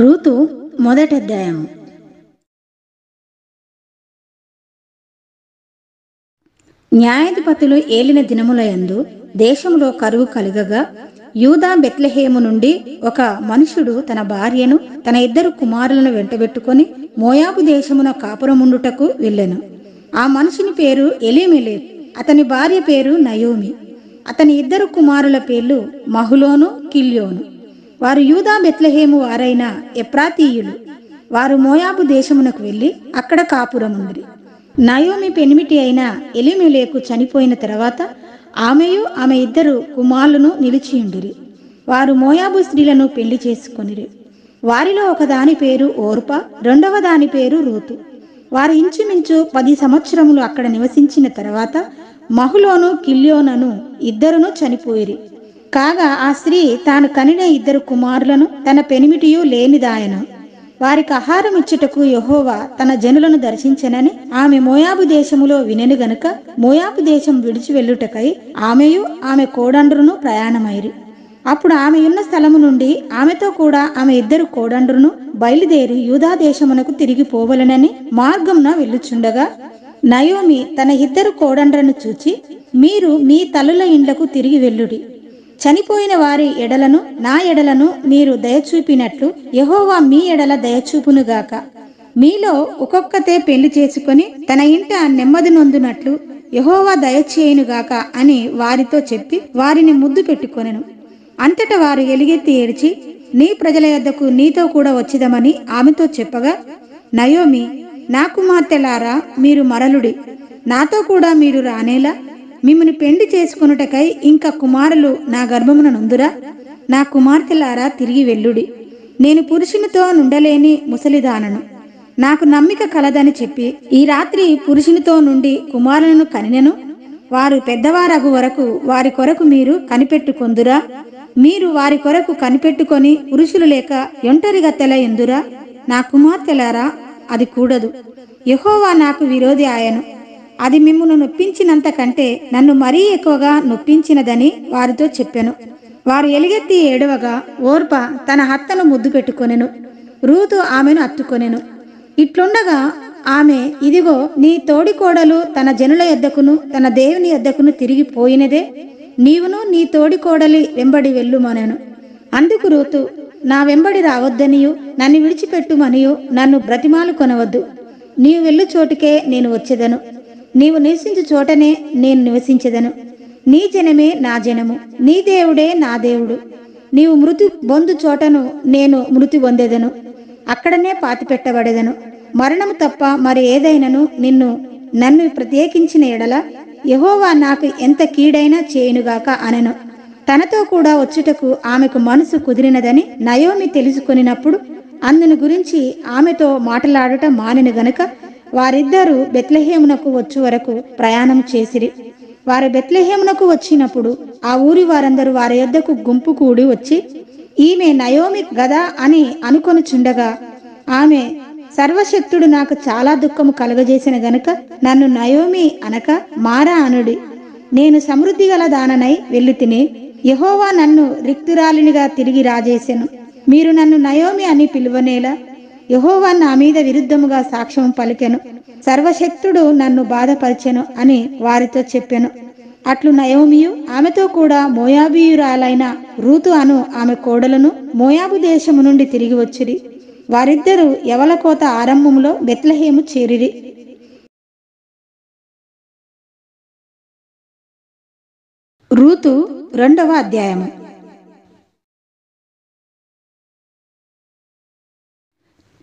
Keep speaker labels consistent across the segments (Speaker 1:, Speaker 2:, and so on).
Speaker 1: Ruth మొదటి అధ్యాయము. న్యాయాధిపతులు ఏలిన దినములయందు దేశములో కరువు కలుగగా యూదా బెత్లెహేము నుండి ఒక మనుషుడు తన భార్యను తన 2 కుమారులను వెంటబెట్టుకొని మోయాబు దేశమున కాపురముండుటకు వెళ్ళెను. ఆ మనుషుని పేరు ఎలీమెలెకు, అతని భార్య పేరు నయోమి. అతని 2 కుమారుల పేర్లు మహులోను, కిల్యోను. వారు యూదా బెత్లెహేము వారైన ఎఫ్రాతీయులు. వారు మోయాబు దేశమునకు వెళ్ళి అక్కడ కాపురముండిరి. నయోమి పెనిమిటి అయిన ఎలీమెలెకు చనిపోయిన తర్వాత ఆమెయు ఆమె 2 కుమారులను నిలిచియుండిరి. వారు మోయాబు స్త్రీలను పెళ్లి చేసుకొనిరి. వారిలో ఒకదాని పేరు ఓర్పా, రెండవ దాని పేరు రూతు. వారు ఇంచుమించు 10 సంవత్సరములు అక్కడ నివసించిన తర్వాత మహులోను, కిల్యోనను 2 చనిపోయిరి. కాగా ఆ స్త్రీ తాను కనిన 2 కుమారులను తన పెనిమిటియు లేనిదాయను. వారికి ఆహారం ఇచ్చుటకు యెహోవా తన జనులను దర్శించెనని ఆమె మోయాబు దేశములో వినెను గనుక మోయాబు దేశం విడిచి వెళ్ళుటకై ఆమెయు ఆమె కోడండ్రును ప్రయాణమైరి. అప్పుడు ఆమె ఉన్న స్థలము నుండి ఆమెతో కూడా ఆమె 2 కోడండ్రును బయలుదేరి యూదా దేశమునకు తిరిగి పోవలెనని మార్గమున వెళ్ళుచుండగా నయోమి తన 2 కోడండ్రను చూచి, మీరు మీ తల్లుల ఇండ్లకు తిరిగి వెళ్ళుడి. చనిపోయిన వారి ఎడలను నా ఎడలను మీరు దయచూపినట్లు యెహోవా మీ ఎడల దయచూపునుగాక. మీలో ఒక్కొక్కతే పెళ్లి చేసుకొని తన ఇంట నెమ్మది నొందునట్లు యెహోవా దయచేయునుగాక అని వారితో చెప్పి వారిని ముద్దు పెట్టుకొనెను. అంతటా వారు ఎలుగెత్తి ఏడ్చి, నీ ప్రజల యొద్దకు నీతో కూడా వచ్చిదమని ఆమెతో చెప్పగా నయోమి, నా కుమార్తెలారా, మీరు మరలుడి, నాతో కూడా మీరు రానేలా. మిమ్మల్ని పెండి చేసుకొనుటకై ఇంకా కుమారులు నా గర్భమున నుందురా? నా కుమార్తెలారా, తిరిగి వెళ్ళుడి. నేను పురుషునితో నుండలేని ముసలిదానను, నాకు నమ్మిక కలదని చెప్పి ఈ రాత్రి పురుషునితో నుండి కుమారులను కనినెను. వారు పెద్దవారగు వరకు వారి కొరకు మీరు కనిపెట్టుకొందురా? మీరు వారి కొరకు కనిపెట్టుకొని పురుషులు లేక ఒంటరిగత్తెల ఎందురా? నా కుమార్తెలారా, అది కూడదు. యెహోవా నాకు విరోధి ఆయను. అది మిమ్మును నొప్పించినంత కంటే నన్ను మరీ ఎక్కువగా నొప్పించినదని వారితో చెప్పెను. వారు ఎలుగెత్తి ఏడవగా ఓర్ప తన హత్తను ముద్దు పెట్టుకొనెను. రూతు ఆమెను హత్తుకొనెను. ఇట్లుండగా ఆమె, ఇదిగో నీ తోడికోడలు తన జనుల యొద్దకును తన దేవుని యొద్దకును తిరిగి పోయినదే. నీవును నీ తోడికోడలి వెంబడి వెళ్ళుమనెను. అందుకు రూతు, నా వెంబడి రావద్దనియు నన్ను విడిచిపెట్టుమనియు నన్ను బ్రతిమాలు కొనవద్దు. నీవు వెళ్ళు చోటుకే నేను వచ్చేదను, నీవు నివసించు చోటనే నేను నివసించెదను. నీ జనమే నా జనము, నీ దేవుడే నా దేవుడు. నీవు మృతి బొందు చోటను నేను మృతి పొందెదను, అక్కడనే పాతిపెట్టబడెదను. మరణము తప్ప మరి ఏదైనను నన్ను ప్రత్యేకించిన ఎడల యెహోవా నాకు ఎంత కీడైనా చేయునుగాక అనెను. తనతో కూడా వచ్చుటకు ఆమెకు మనసు కుదిరినదని నయోమి తెలుసుకొనినప్పుడు అందుని గురించి ఆమెతో మాటలాడుట మానెను గనుక వారిద్దరూ బెత్లెహేమునకు వచ్చు వరకు ప్రయాణం చేసిరి. వారు బెత్లెహేమునకు వచ్చినప్పుడు ఆ ఊరి వారందరూ వారి యొద్దకు గుంపు కూడి వచ్చి, ఈమె నయోమి గదా అని అనుకొనుచుండగా ఆమె, సర్వశక్తుడు నాకు చాలా దుఃఖము కలుగజేసిన గనుక నన్ను నయోమి అనక మారా అనుడి. నేను సమృద్ధి గల దాననై వెళ్ళి తిని యెహోవా నన్ను రిక్తురాలినిగా తిరిగి రాజేసెను. మీరు నన్ను నయోమి అని పిలువనేలా? యెహోవా నా మీద విరుద్ధముగా సాక్ష్యం పలికెను, సర్వశక్తుడు నన్ను బాధపరిచెను అని వారితో చెప్పెను. అట్లు నయోమియు ఆమెతో కూడా మోయాబీయురాలైన రూతు అను ఆమె కోడలను మోయాబు దేశము నుండి తిరిగి వచ్చిరి. వారిద్దరూ యవల కోత ఆరంభములో బెత్లెహేము చేరిరి. రూతు రెండవ అధ్యాయము.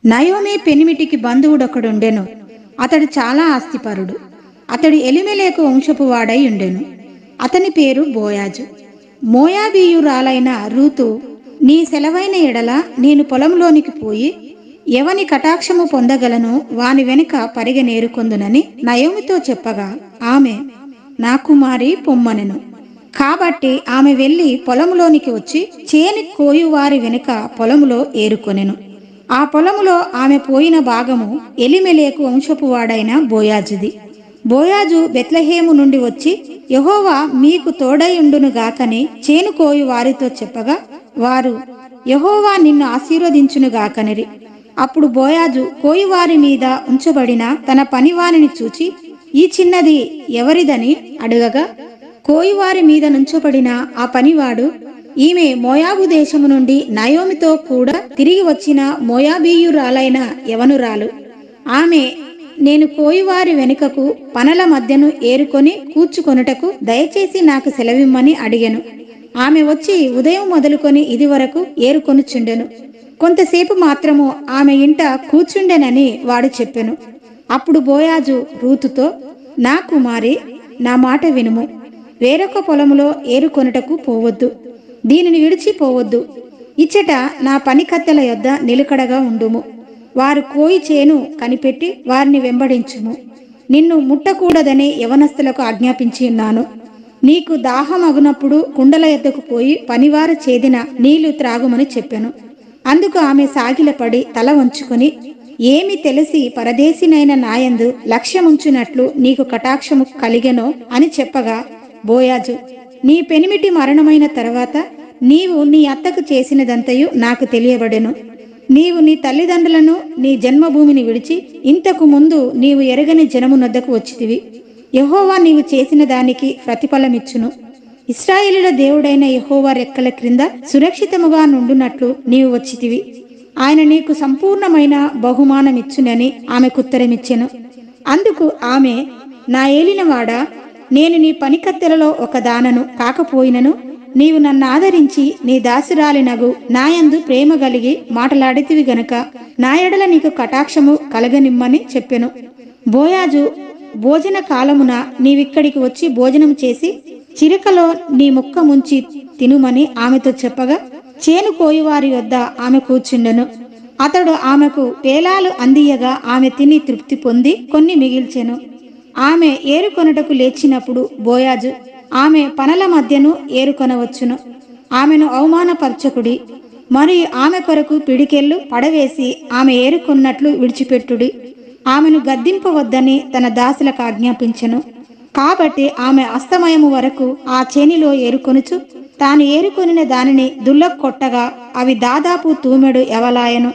Speaker 1: నయోమి పెనిమిటికి బంధువుడొకడుండెను. అతడు చాలా ఆస్తిపరుడు. అతడు ఎలీమెలెకు వంశపు వాడై ఉండెను. అతని పేరు బోయాజు. మోయాబీయురాలైన రూతు, నీ సెలవైన ఎడల నేను పొలంలోనికి పోయి ఎవని కటాక్షము పొందగలను వాని వెనుక పరిగెనేరుకొందునని నయోమితో చెప్పగా ఆమె, నా కుమారి పొమ్మనెను. కాబట్టి ఆమె వెళ్ళి పొలములోనికి వచ్చి చేని కోయువారి వెనుక పొలములో ఏరుకొనెను. ఆ పొలములో ఆమె పోయిన భాగము ఎలీమెలెకు వంశపు వాడైన బోయాజుది. బోయాజు బెత్లెహేము నుండి వచ్చి, యెహోవా మీకు తోడైయుండును గాకని చేను కోయు వారితో చెప్పగా వారు, యెహోవా నిన్ను ఆశీర్వదించునుగాకనిరి. అప్పుడు బోయాజు కోయివారి మీద ఉంచబడిన తన పనివానిని చూచి, ఈ చిన్నది ఎవరిదని అడుగగా, కోయివారి మీద నుంచబడిన ఆ పనివాడు, ఈమె మోయాబు దేశము నుండి నయోమితో కూడా తిరిగి వచ్చిన మోయాబీయురాలైన యవనురాలు. ఆమె, నేను కోయివారి వెనుకకు పనల మధ్యను ఏరుకొని కూర్చుకొనుటకు దయచేసి నాకు సెలవిమ్మని అడిగెను. ఆమె వచ్చి ఉదయం మొదలుకొని ఇది వరకు ఏరుకొనుచుండెను. కొంతసేపు మాత్రము ఆమె ఇంట కూర్చుండెనని వాడు చెప్పెను. అప్పుడు బోయాజు రూతుతో, నా కుమారి, నా మాట వినుము. వేరొక పొలములో ఏరుకొనుటకు పోవద్దు, దీనిని విడిచిపోవద్దు. ఇచ్చట నా పనికత్తెల యొద్ద నిలకడగా ఉండుము. వారు కోయి చేను కనిపెట్టి వారిని వెంబడించుము. నిన్ను ముట్టకూడదని యవనస్తులకు ఆజ్ఞాపించి ఉన్నాను. నీకు దాహమగునప్పుడు కుండల యొద్దకు పోయి పనివారు చేదిన నీళ్లు త్రాగుమని చెప్పెను. అందుకు ఆమె సాగిలపడి తల వంచుకొని, ఏమి తెలిసి పరదేశినైన నాయందు లక్ష్యముంచునట్లు నీకు కటాక్షము కలిగెనో అని చెప్పగా, బోయాజు, నీ పెనిమిటి మరణమైన తర్వాత నీవు నీ అత్తకు చేసినదంతయు నాకు తెలియబడెను. నీవు నీ తల్లిదండ్రులను, నీ జన్మభూమిని విడిచి ఇంతకు ముందు నీవు ఎరగని జనమునొద్దకు వచ్చితివి. యెహోవా నీవు చేసిన దానికి ప్రతిఫలమిచ్చును. ఇశ్రాయేలుల దేవుడైన యెహోవా రెక్కల క్రింద సురక్షితముగా నుండునట్లు నీవు వచ్చితివి. ఆయన నీకు సంపూర్ణమైన బహుమానమిచ్చునని ఆమెకుత్తరమిచ్చెను. అందుకు ఆమె, నా ఏలినవాడా, నేను నీ పనికత్తెలలో ఒక దానను కాకపోయినను నీవు నన్ను ఆదరించి నీ దాసురాలినగు నాయందు ప్రేమ కలిగి మాటలాడితివి గనుక నా ఎడల నీకు కటాక్షము కలగనిమ్మని చెప్పెను. బోయాజు, భోజన కాలమున నీవిక్కడికి వచ్చి భోజనం చేసి చిరకలో నీ ముక్క ముంచి తినుమని ఆమెతో చెప్పగా, చేను కోయివారి వద్ద ఆమె కూర్చుండెను. అతడు ఆమెకు పేలాలు అందియగా ఆమె తిని తృప్తి పొంది కొన్ని మిగిల్చెను. ఆమె ఏరుకొనుటకు లేచినప్పుడు బోయాజు, ఆమె పనల మధ్యను ఏరుకొనవచ్చును, ఆమెను అవమానపరచకుడి, మరియు ఆమె కొరకు పిడికెళ్ళు పడవేసి ఆమె ఏరుకొన్నట్లు విడిచిపెట్టుడి, ఆమెను గద్దింపవద్దని తన దాసులకు ఆజ్ఞాపించెను. కాబట్టి ఆమె అస్తమయము వరకు ఆ చేనిలో ఏరుకొనుచు తాను ఏరుకొనిన దానిని దుల్లకొట్టగా అవి దాదాపు తూమెడు ఎవలాయను.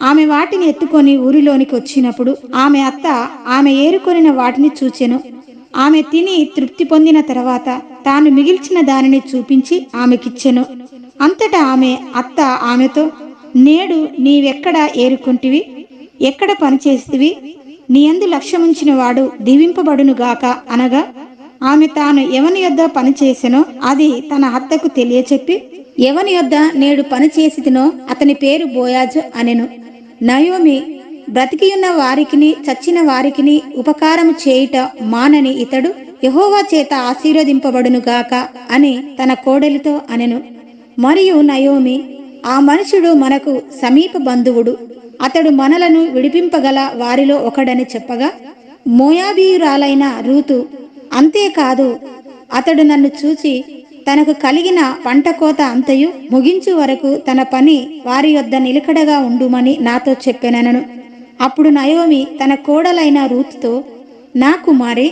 Speaker 1: ఆమె వాటిని ఎత్తుకొని ఊరిలోనికి వచ్చినప్పుడు ఆమె అత్త ఆమె ఏరుకొనిన వాటిని చూచెను. ఆమె తిని తృప్తి పొందిన తర్వాత తాను మిగిల్చిన దానిని చూపించి ఆమెకిచ్చెను. అంతటా ఆమె అత్త ఆమెతో, నేడు నీవెక్కడ ఏరుకుంటివి, ఎక్కడ పనిచేస్తివి, నీ యందు లక్ష్యముంచిన వాడు దీవింపబడునుగాక అనగా, ఆమె తాను ఎవని యొద్ద పనిచేసెనో అది తన అత్తకు తెలియచెప్పి, ఎవని యొద్ద నేడు పనిచేసినో అతని పేరు బోయాజు అనెను. నయోమి, బ్రతికియున్న వారికిని చచ్చిన వారికిని ఉపకారము చేయుట మానని ఇతడు యెహోవా చేత ఆశీర్వదింపబడునుగాక అని తన కోడలితో అనెను. మరియు నయోమి, ఆ మనుషుడు మనకు సమీప బంధువుడు, అతడు మనలను విడిపింపగల వారిలో ఒకడని చెప్పగా, మోయాబీయురాలైన రూతు, అంతేకాదు, అతడు నన్ను చూచి తనకు కలిగిన పంట కోత అంతయు ముగించు వరకు తన పని వారి యొద్ద నిలకడగా ఉండుమని నాతో చెప్పెనను. అప్పుడు నయోమి తన కోడలైన రూతుతో, నా కుమారి,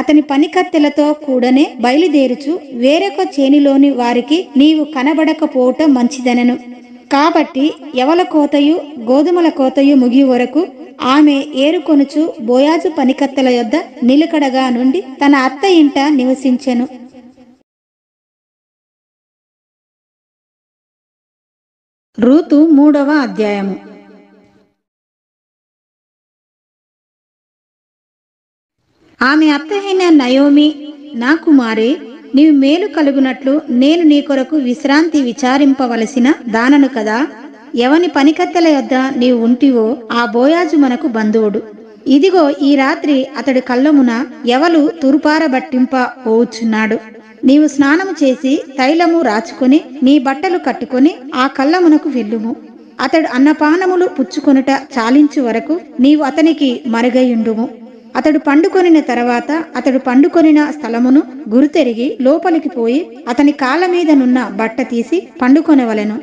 Speaker 1: అతని పనికత్తెలతో కూడనే బయలుదేరుచు వేరొక చేనిలోని వారికి నీవు కనబడకపోవటం మంచిదనెను. కాబట్టి యవల కోతయు గోధుమల కోతయు ముగి వరకు ఆమె ఏరుకొనుచు బోయాజు పనికత్తెల యొద్ద నిలకడగా నుండి తన అత్త ఇంట నివసించెను. రూతు 3వ అధ్యాయము. ఆమె అత్త అయిన నయోమి, నా కుమారి, నీవు మేలు కలుగునట్లు నేను నీ కొరకు విశ్రాంతి విచారింపవలసిన దానను కదా. ఎవని పనికత్తెల యొద్ద నీవు ఉంటివో ఆ బోయాజు మనకు బంధువుడు. ఇదిగో ఈ రాత్రి అతడి కళ్ళమున ఎవలు తురుపారబట్టింప పోవుచున్నాడు. నీవు స్నానము చేసి తైలము రాచుకొని నీ బట్టలు కట్టుకొని ఆ కళ్ళమునకు వెళ్ళుము. అతడు అన్నపానములు పుచ్చుకొనుట చాలించు వరకు నీవు అతనికి మరుగయుండుము. అతడు పండుకొనిన తర్వాత అతడు పండుకొనిన స్థలమును గురుతెరిగి లోపలికి పోయి అతని కాళ్ళ మీదనున్న బట్ట తీసి పండుకొనవలెను.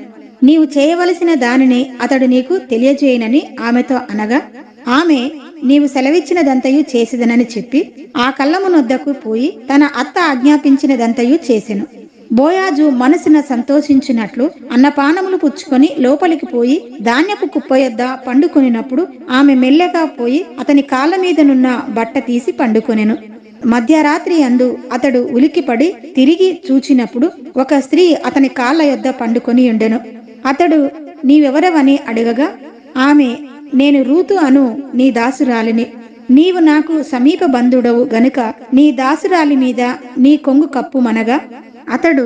Speaker 1: నీవు చేయవలసిన దానిని అతడు నీకు తెలియజేయనని ఆమెతో అనగా, ఆమె, నీవు సెలవిచ్చినదంతయు చేసిదనని చెప్పి ఆ కళ్ళమునొద్దకు పోయి తన అత్త ఆజ్ఞాపించినదంతయు చేసెను. బోయాజు మనసున సంతోషించినట్లు అన్నపానములు పుచ్చుకొని లోపలికి పోయి ధాన్యపు కుప్ప యొద్ద పండుకొనినప్పుడు ఆమె మెల్లగా పోయి అతని కాళ్ళ మీదనున్న బట్ట తీసి పండుకొనెను. మధ్యరాత్రి అందు అతడు ఉలికిపడి తిరిగి చూచినప్పుడు ఒక స్త్రీ అతని కాళ్ళ యొద్ద పండుకొని ఉండెను. అతడు నీవెవరవని అడగగా ఆమె, నేను రూతు అను నీ దాసురాలిని. నీవు నాకు సమీప బంధుడవు గనుక నీ దాసురాలి మీద నీ కొంగు కప్పుమనగా అతడు,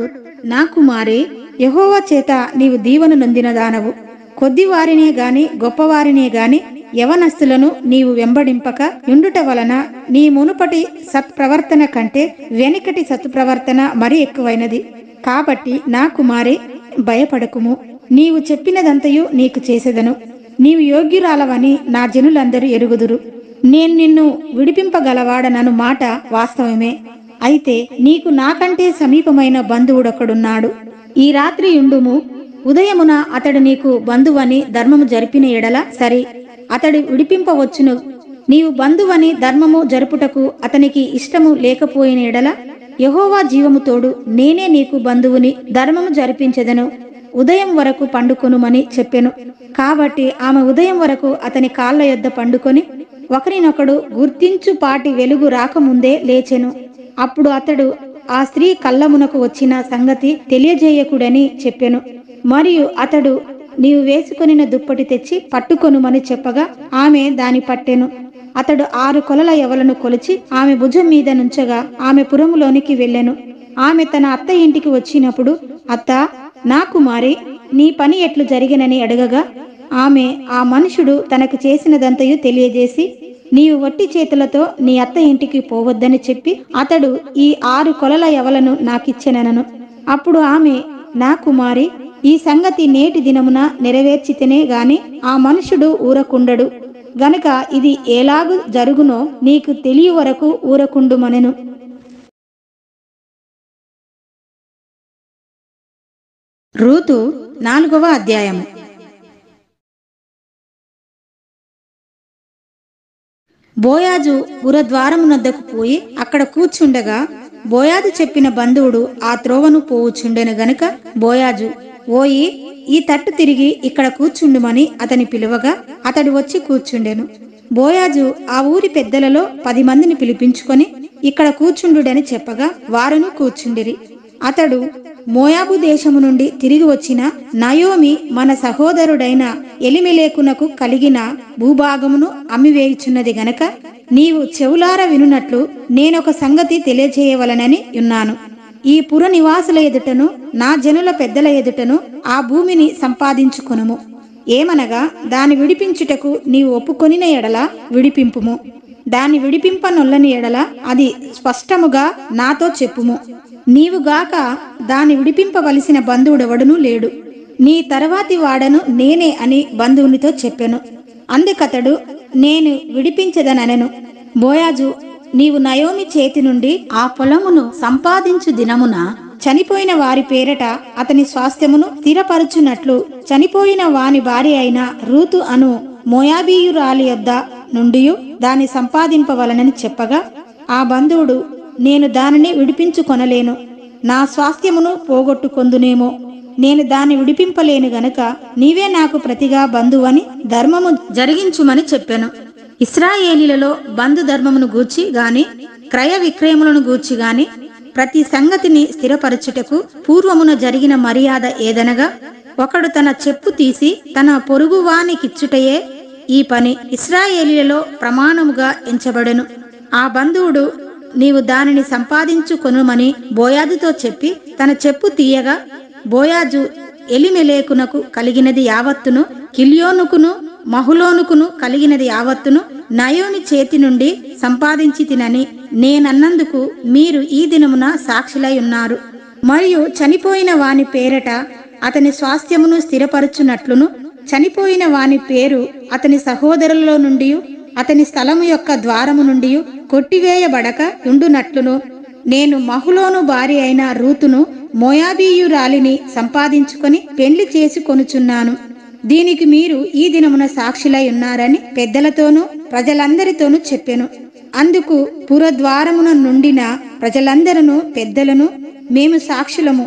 Speaker 1: నా కుమారి, యెహోవా చేత నీవు దీవెన నొందిన దానవు. కొద్దివారినే గాని గొప్పవారినే గాని యవనస్తులను నీవు వెంబడింపక యుండుట వలన నీ మునుపటి సత్ప్రవర్తన కంటే వెనుకటి సత్ప్రవర్తన మరి ఎక్కువైనది. కాబట్టి నా కుమారి, భయపడకుము. నీవు చెప్పినదంతయు నీకు చేసేదను. నీవు యోగ్యురాలవని నా జనులందరూ ఎరుగుదురు. నేను నిన్ను విడిపింపగలవాడనను మాట వాస్తవమే. అయితే నీకు నాకంటే సమీపమైన బంధువుడొకడున్నాడు. ఈ రాత్రి యుండుము. ఉదయమున అతడు నీకు బంధువని ధర్మము జరిపిన ఎడల సరి, అతడు విడిపింపవచ్చును. నీవు బంధువని ధర్మము జరుపుటకు అతనికి ఇష్టము లేకపోయిన ఎడల యెహోవా జీవము తోడు నేనే నీకు బంధువుని ధర్మము జరిపించెదను. ఉదయం వరకు పండుకొనుమని చెప్పెను. కాబట్టి ఆమె ఉదయం వరకు అతని కాళ్ళ యొద్ద పండుకొని ఒకరినొకడు గుర్తించుపాటి వెలుగు రాకముందే లేచెను. అప్పుడు అతడు ఆ స్త్రీ కళ్ళమునకు వచ్చిన సంగతి తెలియజేయకుడని చెప్పెను. మరియు అతడు, నీవు వేసుకొనిన దుప్పటి తెచ్చి పట్టుకొనుమని చెప్పగా ఆమె దాని పట్టెను. అతడు 6 కొలల యవలను కొలిచి ఆమె భుజం మీద నుంచగా ఆమె పురములోనికి వెళ్ళెను. ఆమె తన అత్త ఇంటికి వచ్చినప్పుడు, అత్త, నా కుమారి, నీ పని ఎట్లు జరిగినని అడగగా ఆమె ఆ మనుషుడు తనకు చేసినదంతయు తెలియజేసి, నీవు వట్టి చేతులతో నీ అత్త ఇంటికి పోవద్దని చెప్పి అతడు ఈ 6 కొలల యవలను నాకిచ్చెనను. అప్పుడు ఆమె, నా కుమారి, ఈ సంగతి నేటి దినమున నెరవేర్చితేనే గాని ఆ మనుషుడు ఊరకుండడు గనుక ఇది ఎలాగు జరుగునో నీకు తెలియ వరకు ఊరకుండుమనెను. రూతు 4వ అధ్యాయము. బోయాజు పురద్వారమునొద్దకు పోయి అక్కడ కూర్చుండగా బోయాజు చెప్పిన బంధువుడు ఆ త్రోవను పోవుచుండెను గనుక బోయాజు, ఓయి, ఈ తట్టు తిరిగి ఇక్కడ కూర్చుండుమని అతని పిలువగా అతడు వచ్చి కూర్చుండెను. బోయాజు ఆ ఊరి పెద్దలలో 10 మందిని పిలిపించుకొని ఇక్కడ కూర్చుండుడని చెప్పగా వారును కూర్చుండిరి. అతడు, మోయాబు దేశము నుండి తిరిగి వచ్చిన నయోమి మన సహోదరుడైన ఎలిమెలేకునకు కలిగిన భూభాగమును అమ్మివేయుచున్నది గనక నీవు చెవులార వినున్నట్లు నేనొక సంగతి తెలియజేయవలనని ఉన్నాను. ఈ పుర నివాసుల ఎదుటను నా జనుల పెద్దల ఎదుటను ఆ భూమిని సంపాదించుకొనుము. ఏమనగా దాని విడిపించుటకు నీవు ఒప్పుకొనిన ఎడల విడిపింపుము. దాన్ని విడిపింపనొల్లని ఎడల అది స్పష్టముగా నాతో చెప్పుము. నీవుగాక దాన్ని విడిపింపవలసిన బంధువుడెవడునూ లేడు. నీ తర్వాతి వాడను నేనే అని బంధువునితో చెప్పెను. అందుకతడు, నేను విడిపించదనెను. బోయాజు, నీవు నయోమి చేతి నుండి ఆ పొలమును సంపాదించు దినమున చనిపోయిన వారి పేరట అతని స్వాస్థ్యమును స్థిరపరచునట్లు చనిపోయిన వాని భార్య అయిన రూతు అను మోయాబీయురాలి యొద్ద నుండి దాన్ని సంపాదింపవలనని చెప్పగా ఆ బంధువుడు, నేను దానిని విడిపించుకొనలేను. నా స్వాస్థ్యమును పోగొట్టుకొందునేమో. నేను దాన్ని విడిపింపలేను గనుక నీవే నాకు ప్రతిగా బంధువని ధర్మము జరిగించుమని చెప్పెను. ఇశ్రాయేలీలలో బంధు ధర్మమును గూర్చి గాని క్రయ విక్రయములను గూర్చి గాని ప్రతి సంగతిని స్థిరపరచుటకు పూర్వమున జరిగిన మర్యాద ఏదనగా ఒకడు తన చెప్పు తీసి తన పొరుగువానికిచ్చుటయే ఈ పని ఇశ్రాయేలీలలో ప్రమాణముగా ఎంచబడెను. ఆ బంధువుడు, నీవు దానిని సంపాదించుకొనుమని బోయాజుతో చెప్పి తన చెప్పు తీయగా బోయాజు ఎలిమెలేకునకు కలిగినది యావత్తును, కిల్యోనుకును మహులోనుకును కలిగినది యావత్తును నయోమి చేతి నుండి సంపాదించి తినని నేనన్నందుకు మీరు ఈ దినమున సాక్షులై ఉన్నారు. మరియు చనిపోయిన వాని పేరట అతని స్వాస్థ్యమును స్థిరపరచునట్లును చనిపోయిన వాని పేరు అతని సహోదరులలో నుండి అతని స్థలము యొక్క ద్వారము నుండి కొట్టివేయబడక ఉండునట్లును నేను మహులోను భార్య అయిన రూతును మోయాబీయురాలిని సంపాదించుకొని పెండ్లి చేసి కొనుచున్నాను. దీనికి మీరు ఈ దినమున సాక్షులై ఉన్నారని పెద్దలతోనూ ప్రజలందరితోనూ చెప్పెను. అందుకు పురద్వారమున నుండిన ప్రజలందరూ పెద్దలను మేము సాక్షులము.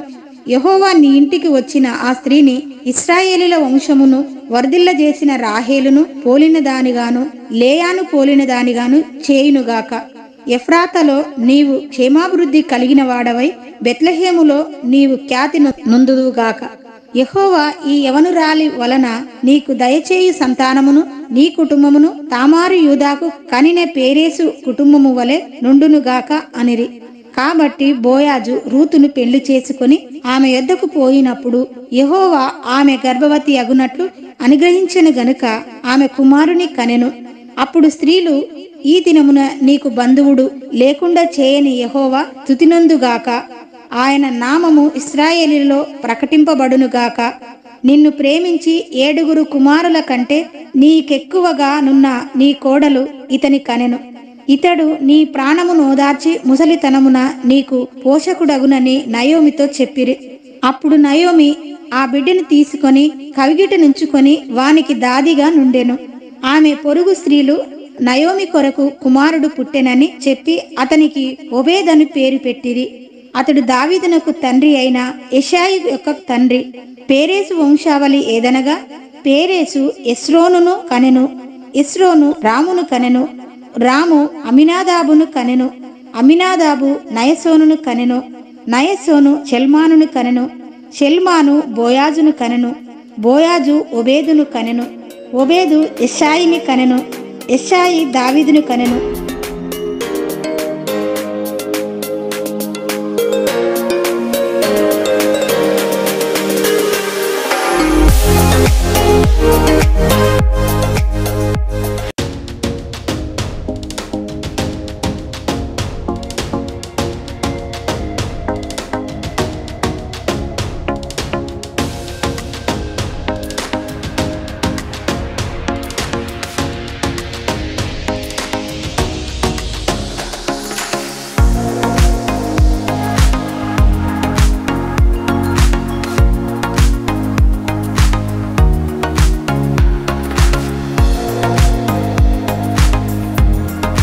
Speaker 1: యెహోవా నీ ఇంటికి వచ్చిన ఆ స్త్రీని ఇశ్రాయేలీల వంశమును వర్ధిల్లజేసిన రాహేలును పోలిన దానిగాను లేయాను పోలిన దానిగాను చేయునుగాక. ఎఫ్రాతలో నీవు క్షేమాభివృద్ధి కలిగిన వాడవై బెత్లెహేములో నీవు ఖ్యాతి నొందుదువుగాక. యెహోవా ఈ యవనురాలి వలన నీకు దయచేయు సంతానమును నీ కుటుంబమును తామారు యూదాకు కనిన పేరేసు కుటుంబము వలె నుండునుగాక అనిరి. కాబట్టి బోయాజు రూతును పెళ్లి చేసుకుని ఆమె యొద్దకు పోయినప్పుడు యెహోవా ఆమె గర్భవతి అగునట్లు అనుగ్రహించెను గనుక ఆమె కుమారుని కనెను. అప్పుడు స్త్రీలు, ఈ దినమున నీకు బంధువుడు లేకుండా చేయని యెహోవా స్తుతినొందుగాక. ఆయన నామము ఇశ్రాయేలీలో ప్రకటింపబడునుగాక. నిన్ను ప్రేమించి 7 కుమారుల కంటే నీకెక్కువగా నున్న నీ కోడలు ఇతని కనెను. ఇతడు నీ ప్రాణమును ఓదార్చి ముసలితనమున నీకు పోషకుడగునని నయోమితో చెప్పిరి. అప్పుడు నయోమి ఆ బిడ్డను తీసుకొని కవిగిట నుంచుకొని వానికి దాదిగా నుండెను. ఆమె పొరుగు స్త్రీలు నయోమి కొరకు కుమారుడు పుట్టెనని చెప్పి అతనికి ఒబేదని పేరు పెట్టిరి. అతడు దావీదునకు తండ్రి అయిన యెషాయి యొక్క తండ్రి. పేరేసు వంశావళి ఏదనగా పేరేసు ఎస్రోనును కనెను, ఎస్రోను రామును కనెను, రాము అమినాదాబును కనెను, అమినాదాబు నయసోనును కనెను, నయసోను షల్మానును కనెను, షల్మాను బోయాజును కనెను, బోయాజు ఒబేదును కనెను, ఒబేదు యెషాయిని కనెను, యెషాయి దావీదును కనెను.